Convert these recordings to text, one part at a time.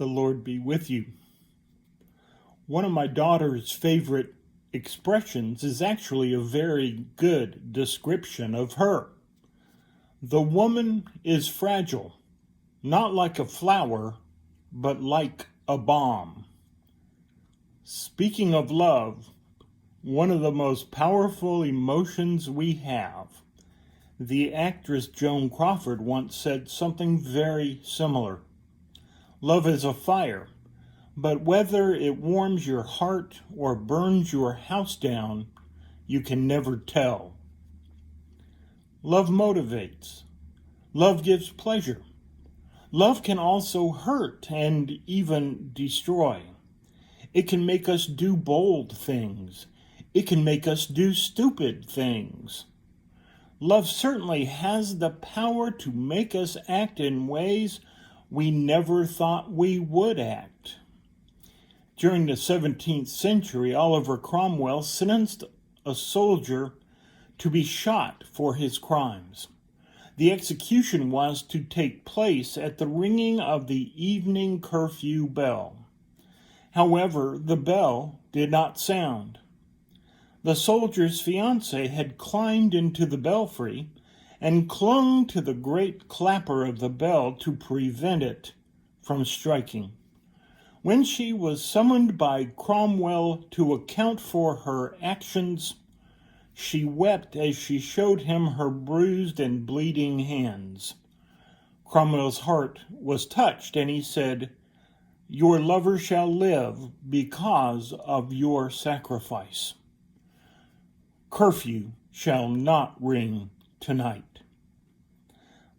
The Lord be with you. One of my daughter's favorite expressions is actually a very good description of her. The woman is fragile, not like a flower, but like a bomb. Speaking of love, one of the most powerful emotions we have, the actress Joan Crawford once said something very similar. Love is a fire, but whether it warms your heart or burns your house down, you can never tell. Love motivates. Love gives pleasure. Love can also hurt and even destroy. It can make us do bold things. It can make us do stupid things. Love certainly has the power to make us act in ways we never thought we would act. During the 17th century, Oliver Cromwell sentenced a soldier to be shot for his crimes. The execution was to take place at the ringing of the evening curfew bell. However, the bell did not sound. The soldier's fiancée had climbed into the belfry and clung to the great clapper of the bell to prevent it from striking. When she was summoned by Cromwell to account for her actions, she wept as she showed him her bruised and bleeding hands. Cromwell's heart was touched, and he said, "Your lover shall live because of your sacrifice. Curfew shall not ring tonight."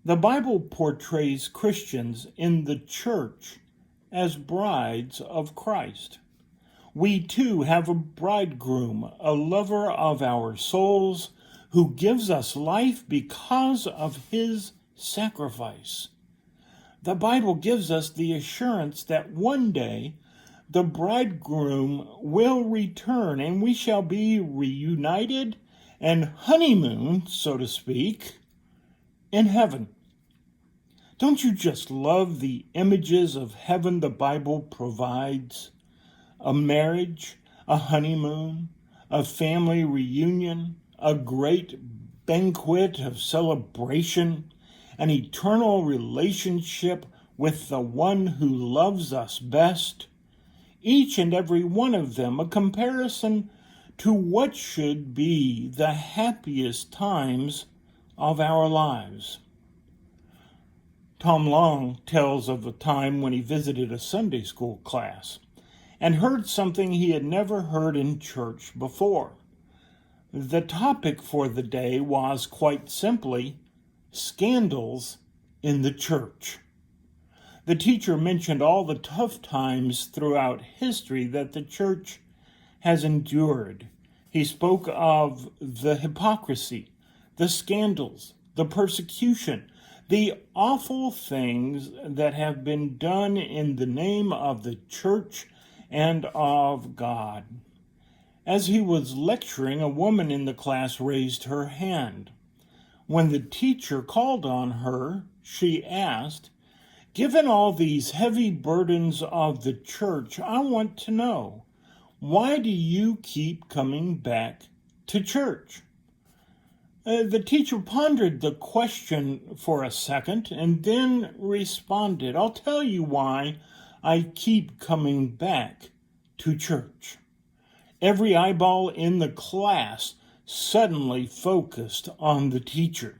The Bible portrays Christians in the church as brides of Christ. We too have a bridegroom, a lover of our souls, who gives us life because of his sacrifice. The Bible gives us the assurance that one day the bridegroom will return and we shall be reunited and honeymoon, so to speak, in heaven. Don't you just love the images of heaven the Bible provides? A marriage, a honeymoon, a family reunion, a great banquet of celebration, an eternal relationship with the one who loves us best. Each and every one of them a comparison to what should be the happiest times of our lives. Tom Long tells of a time when he visited a Sunday school class and heard something he had never heard in church before. The topic for the day was quite simply scandals in the church. The teacher mentioned all the tough times throughout history that the church has endured. He spoke of the hypocrisy, the scandals, the persecution, the awful things that have been done in the name of the church and of God. As he was lecturing, a woman in the class raised her hand. When the teacher called on her, she asked, "Given all these heavy burdens of the church, I want to know, why do you keep coming back to church?" The teacher pondered the question for a second and then responded, "I'll tell you why I keep coming back to church." Every eyeball in the class suddenly focused on the teacher.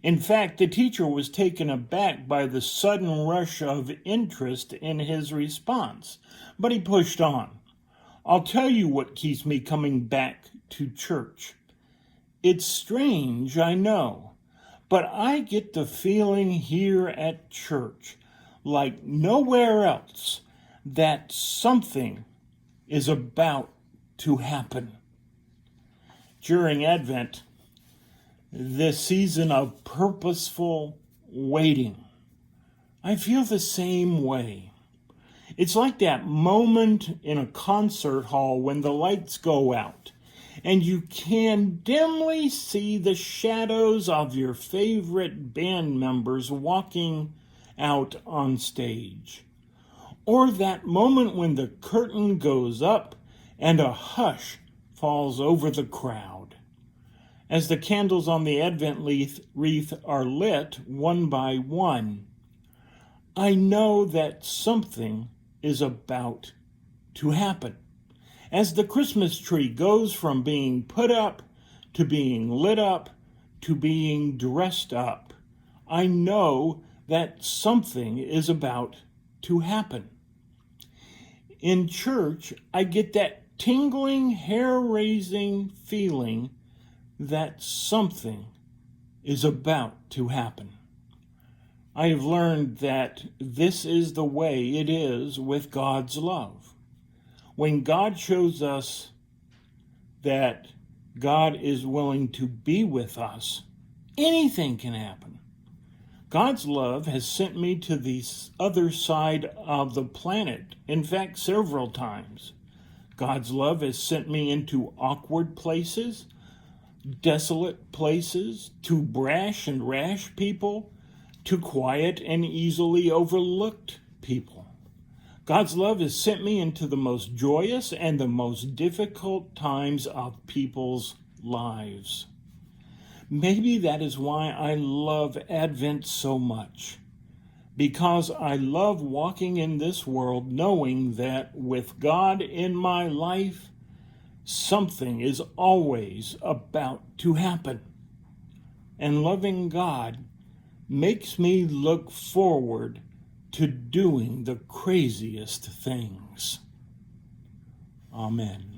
In fact, the teacher was taken aback by the sudden rush of interest in his response, but he pushed on. "I'll tell you what keeps me coming back to church. It's strange, I know, but I get the feeling here at church, like nowhere else, that something is about to happen." During Advent, this season of purposeful waiting, I feel the same way. It's like that moment in a concert hall when the lights go out and you can dimly see the shadows of your favorite band members walking out on stage. or that moment when the curtain goes up and a hush falls over the crowd. As the candles on the Advent wreath are lit one by one, I know that something is about to happen. As the Christmas tree goes from being put up to being lit up to being dressed up, I know that something is about to happen. In church, I get that tingling, hair-raising feeling that something is about to happen. I have learned that this is the way it is with God's love. When God shows us that God is willing to be with us, anything can happen. God's love has sent me to the other side of the planet, in fact, several times. God's love has sent me into awkward places, desolate places, to brash and rash people, to quiet and easily overlooked people. God's love has sent me into the most joyous and the most difficult times of people's lives. Maybe that is why I love Advent so much, because I love walking in this world knowing that with God in my life, something is always about to happen. And loving God makes me look forward to doing the craziest things. Amen.